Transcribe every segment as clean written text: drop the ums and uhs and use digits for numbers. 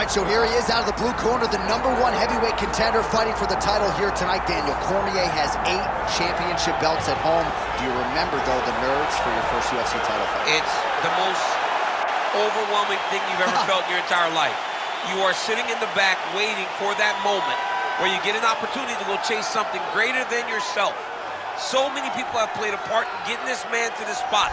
right, so here he is out of the blue corner, the #1 heavyweight contender fighting for the title here tonight. Daniel Cormier has 8 championship belts at home. Do you remember, though, the nerves for your first UFC title fight? It's the most overwhelming thing you've ever felt in your entire life. You are sitting in the back waiting for that moment where you get an opportunity to go chase something greater than yourself. So many people have played a part in getting this man to this spot.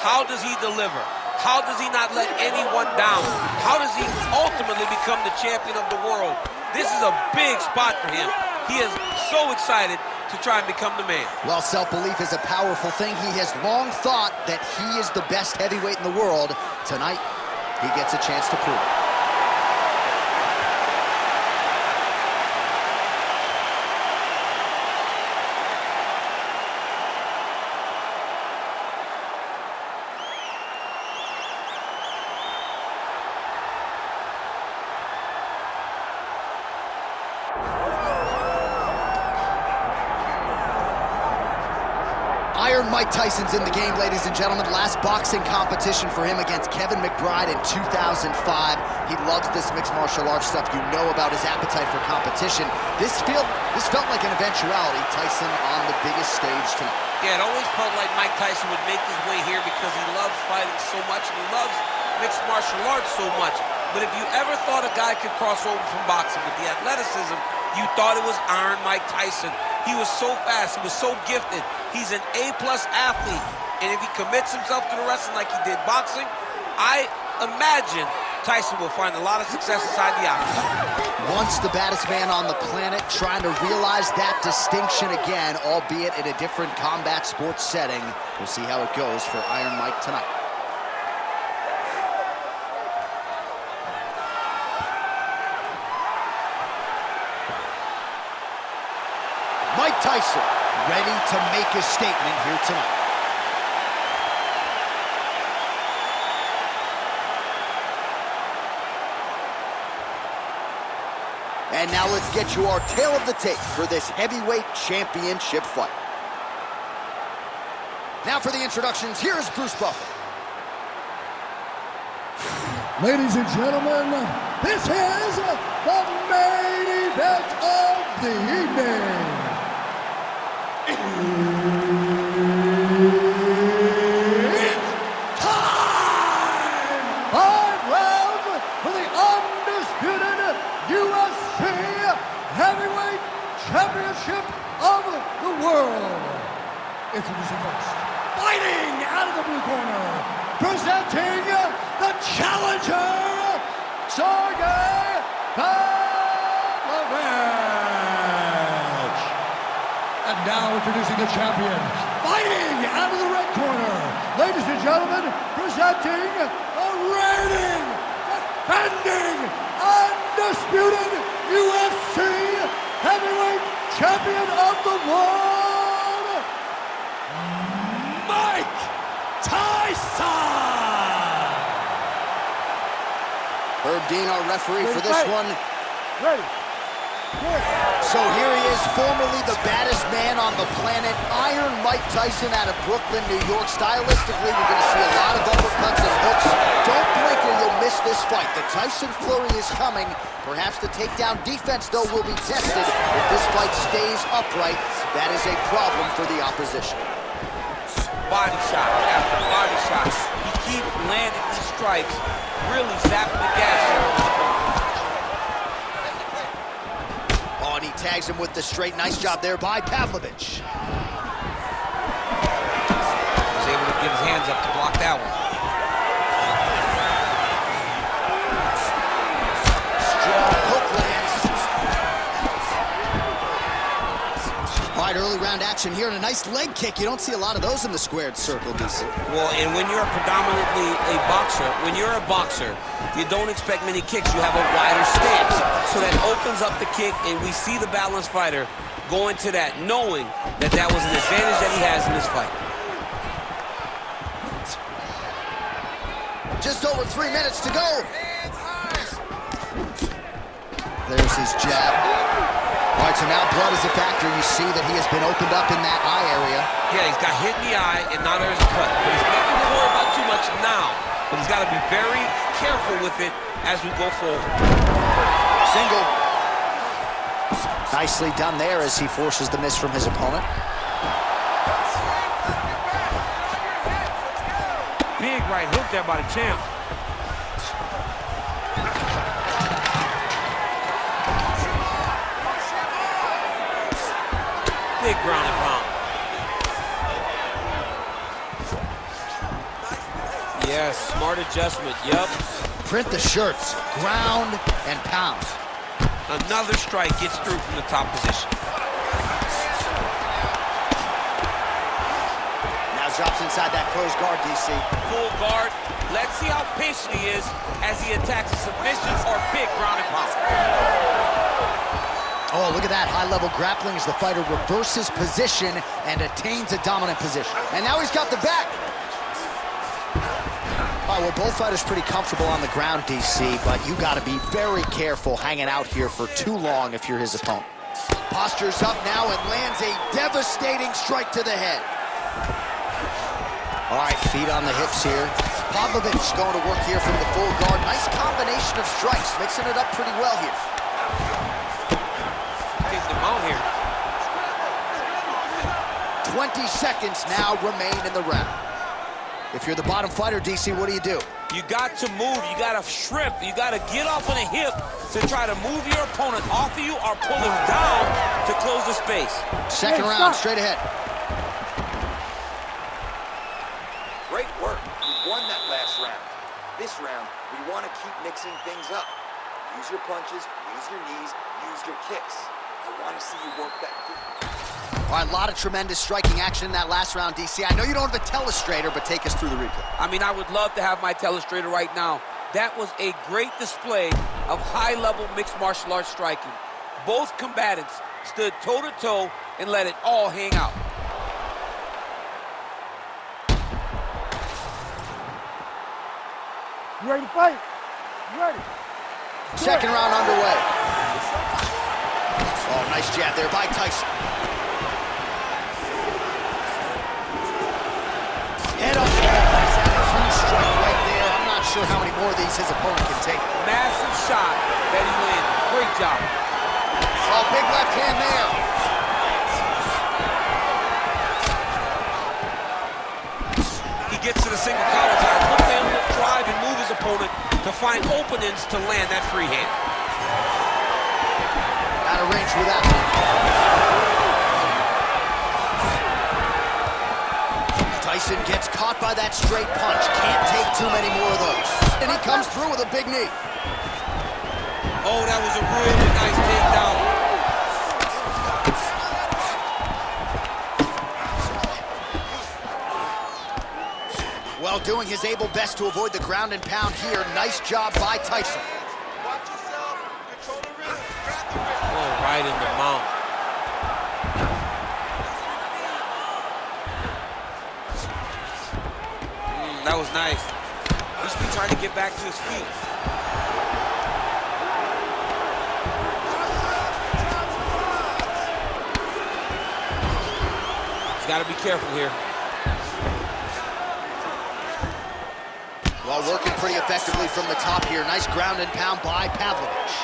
How does he deliver? How does he not let anyone down? How does he ultimately become the champion of the world? This is a big spot for him. He is so excited to try and become the man. Well, self-belief is a powerful thing. He has long thought that he is the best heavyweight in the world. Tonight, he gets a chance to prove it. Iron Mike Tyson's in the game, ladies and gentlemen. Last boxing competition for him against Kevin McBride in 2005. He loves this mixed martial arts stuff. You know about his appetite for competition. This felt like an eventuality. Tyson on the biggest stage tonight. Yeah, it always felt like Mike Tyson would make his way here because he loves fighting so much and he loves mixed martial arts so much. But if you ever thought a guy could cross over from boxing with the athleticism, you thought it was Iron Mike Tyson. He was so fast, he was so gifted. He's an A-plus athlete. And if he commits himself to the wrestling like he did boxing, I imagine Tyson will find a lot of success inside the octagon. Once the baddest man on the planet, trying to realize that distinction again, albeit in a different combat sports setting. We'll see how it goes for Iron Mike tonight. Mike Tyson, ready to make a statement here tonight. And now let's get you our tale of the tape for this heavyweight championship fight. Now for the introductions, here's Bruce Buffer. Ladies and gentlemen, this is the main event of the evening. It's time! 5 rounds for the undisputed UFC Heavyweight Championship of the world. Introducing first, fighting out of the blue corner, presenting the challenger, Sergei Pavlovich. And now introducing the champion, fighting out of the red corner, ladies and gentlemen, presenting the reigning, defending, undisputed UFC Heavyweight Champion of the world, Mike Tyson! Herb Dean, our referee for this one. Ready. So here he is, formerly the baddest man on the planet, Iron Mike Tyson out of Brooklyn, New York. Stylistically, you're going to see a lot of uppercuts and hooks. Don't blink or you'll miss this fight. The Tyson flurry is coming. Perhaps the takedown defense, though, will be tested. If this fight stays upright, that is a problem for the opposition. Body shot after body shot. He keeps landing these strikes, really zapping the gas. And he tags him with the straight. Nice job there by Pavlovich. He was able to get his hands up to block that one. Strong hook lands. All right, early round action here and a nice leg kick. You don't see a lot of those in the squared circle, DC. Well, and when you're predominantly a boxer, you don't expect many kicks. You have a wider stance. So that opens up the kick, and we see the balanced fighter go into that, knowing that that was an advantage that he has in this fight. Just over 3 minutes to go. There's his jab. All right, so now blood is a factor. You see that he has been opened up in that eye area. Yeah, he's got hit in the eye, and now there's a cut. But he's not going to worry about too much now. but he's got to be very careful with it as we go forward. Single. Nicely done there as he forces the miss from his opponent. Big right hook there by the champ. Big ground and pound. Yes, smart adjustment, yep. Print the shirts, ground and pound. Another strike gets through from the top position. Now drops inside that closed guard, DC. Full guard. Let's see how patient he is as he attacks a submission or big ground and pound. Oh, look at that high-level grappling as the fighter reverses position and attains a dominant position. And now he's got the back. All right, well, both fighters pretty comfortable on the ground, DC, but you got to be very careful hanging out here for too long if you're his opponent. Postures up now and lands a devastating strike to the head. All right, feet on the hips here. Pavlovich going to work here from the full guard. Nice combination of strikes, mixing it up pretty well here. Getting them out here. 20 seconds now remain in the round. If you're the bottom fighter, DC, what do? You got to move, you got to shrimp, you got to get off on a hip to try to move your opponent off of you or pull him down to close the space. Second round, straight ahead. Great work. You won that last round. This round, we want to keep mixing things up. Use your punches, use your knees, use your kicks. I want to see you work that feet. All right, a lot of tremendous striking action in that last round, DC. I know you don't have a telestrator, but take us through the replay. I mean, I would love to have my telestrator right now. That was a great display of high-level mixed martial arts striking. Both combatants stood toe-to-toe and let it all hang out. You ready to fight? You ready? Second round underway. Oh, nice jab there by Tyson. Head up. Oh, nice. That a huge strike right there. I'm not sure how many more of these his opponent can take. Massive shot that he landed. Great job. Oh, big left hand there. He gets to the single collar tie. Look at him drive and move his opponent to find openings to land that free hand. Out of range with that one. Tyson gets caught by that straight punch. Can't take too many more of those. And he comes through with a big knee. Oh, that was a really nice takedown. Well, doing his able best to avoid the ground and pound here. Nice job by Tyson. Watch yourself. Control the rhythm. Grab the rhythm. Oh, right in the mouth. That was nice. He should be trying to get back to his feet. He's got to be careful here. Well, working pretty effectively from the top here. Nice ground and pound by Pavlovich.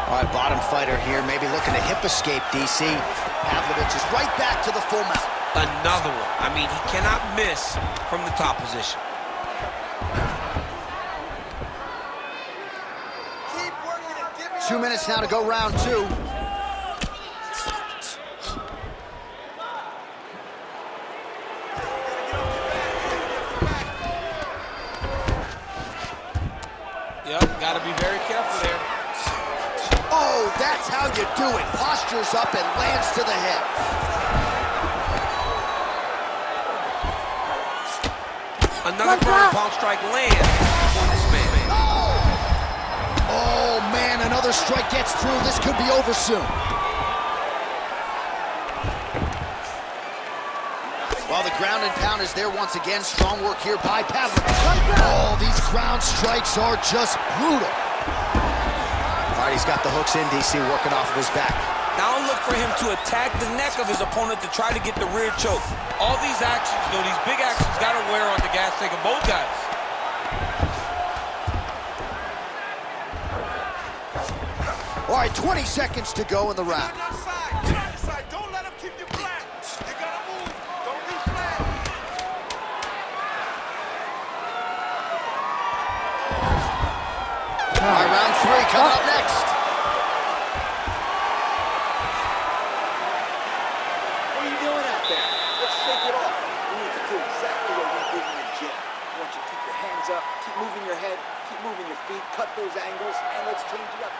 All right, bottom fighter here, maybe looking to hip escape, DC. Pavlovich is right back to the full mount. Another one. I mean, he cannot miss from the top position. Keep working and giving 2 minutes now to go round two. Yep, got to be very careful there. Oh, that's how you do it. Postures up and lands to the head. Another ground pound strike lands for this man. Oh, man, another strike gets through. This could be over soon. Well, the ground and pound is there once again. Strong work here by Pavlovich. Oh, these ground strikes are just brutal. All right, he's got the hooks in, DC, working off of his back. Now look for him to attack the neck of his opponent to try to get the rear choke. All these actions, these big actions got to wear on the gas tank of both guys. All right, 20 seconds to go in the round. Don't let him keep you flat. You gotta move. Don't be flat. All right, round 3 coming up next. What are you doing out there? Let's shake it off. We need to do exactly what we did in the gym. I want you to keep your hands up, keep moving your head, keep moving your feet, cut those angles, and let's change it up.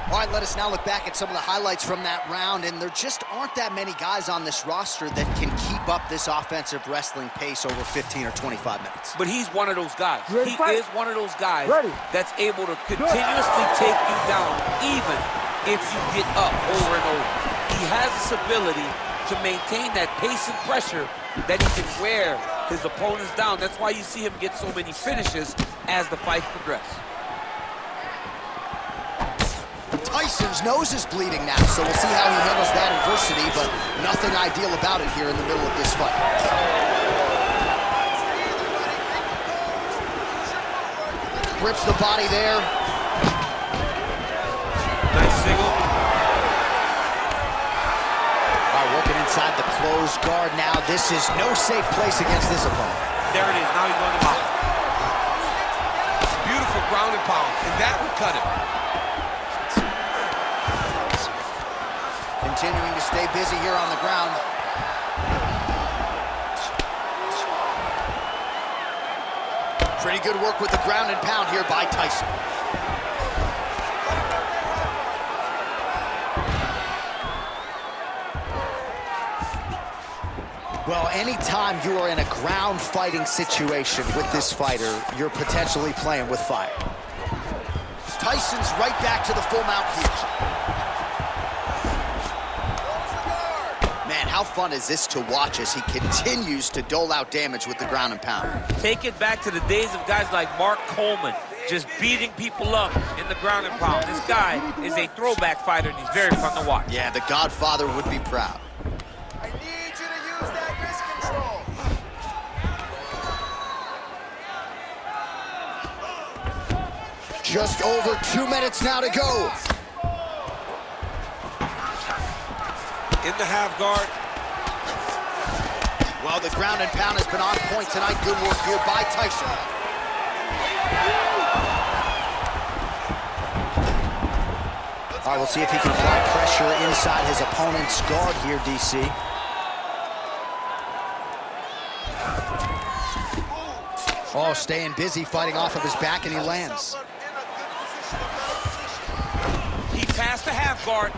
All right, let us now look back at some of the highlights from that round, and there just aren't that many guys on this roster that can keep up this offensive wrestling pace over 15 or 25 minutes. But he's one of those guys. Ready, He fight? is one of those guys Ready. that's able to continuously take you down, even if you get up over and over. He has this ability to maintain that pace and pressure that he can wear his opponents down. That's why you see him get so many finishes as the fight progresses. Tyson's nose is bleeding now, so we'll see how he handles that adversity, but nothing ideal about it here in the middle of this fight. Grips the body there. Nice single. All right, working inside the closed guard now. This is no safe place against this opponent. There it is. Now he's going to mount. Beautiful ground and pound, and that would cut him. Continuing to stay busy here on the ground. Pretty good work with the ground and pound here by Tyson. Well, anytime you are in a ground fighting situation with this fighter, you're potentially playing with fire. Tyson's right back to the full mount here. Man, how fun is this to watch as he continues to dole out damage with the ground and pound? Take it back to the days of guys like Mark Coleman, just beating people up in the ground and pound. This guy is a throwback fighter, and he's very fun to watch. Yeah, the Godfather would be proud. I need you to use that wrist control. Just over 2 minutes now to go. In the half guard. Well, the ground and pound has been on point tonight. Good work here by Tyson. All right, we'll see if he can apply pressure inside his opponent's guard here, DC. Oh, staying busy, fighting off of his back, and he lands. He passed the half guard.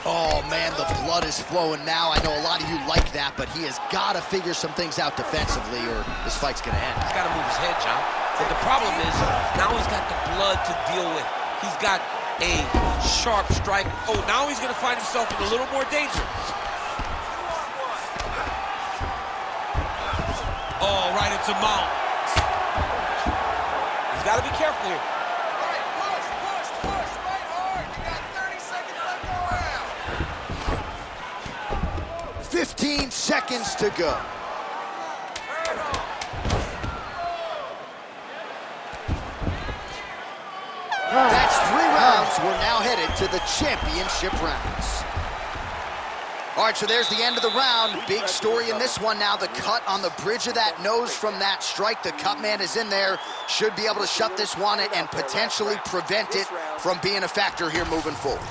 Oh, man, the blood is flowing now. I know a lot of you like that, but he has got to figure some things out defensively or this fight's going to end. He's got to move his head, John. But the problem is, now he's got the blood to deal with. He's got a sharp strike. Oh, now he's going to find himself in a little more danger. Oh, right into mount. He's got to be careful here. 15 seconds to go. That's 3 rounds. We're now headed to the championship rounds. All right, so there's the end of the round. Big story in this one now. The cut on the bridge of that nose from that strike. The cut man is in there. Should be able to shut this one and potentially prevent it from being a factor here moving forward.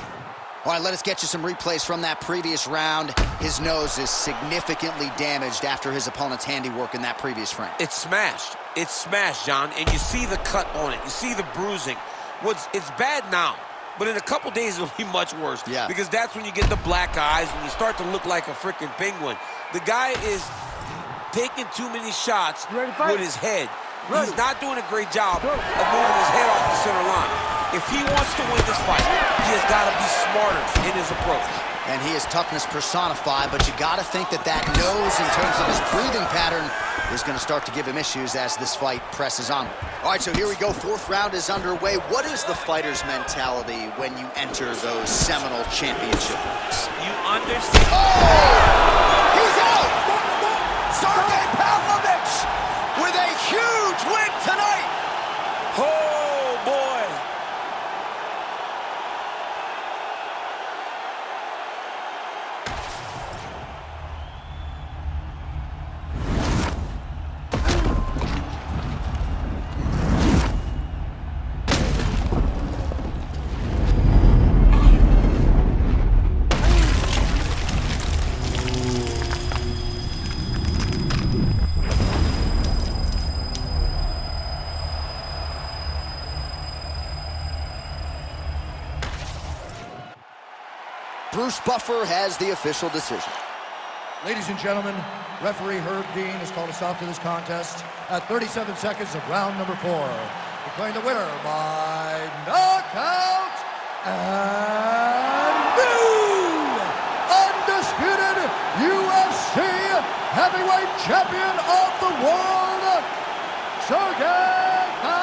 All right, let us get you some replays from that previous round. His nose is significantly damaged after his opponent's handiwork in that previous frame. It's smashed. It's smashed, John, and you see the cut on it. You see the bruising. It's bad now, but in a couple days it'll be much worse. Yeah. Because that's when you get the black eyes, when you start to look like a freaking penguin. The guy is taking too many shots with his head. He's not doing a great job of moving his head off the center line. If he wants to win this fight, he has got to be smarter in his approach. And he is toughness personified, but you got to think that that nose, in terms of his breathing pattern, is going to start to give him issues as this fight presses on. All right, so here we go. Fourth round is underway. What is the fighter's mentality when you enter those seminal championship rounds? You understand. Oh! He's out! Sergei Pavlovich with a huge win tonight! Oh, boy. Bruce Buffer has the official decision. Ladies and gentlemen, referee Herb Dean has called a stop to this contest at 37 seconds of round number 4. Declaring the winner by knockout and new undisputed UFC heavyweight champion of the world, Sergei Pavlovich.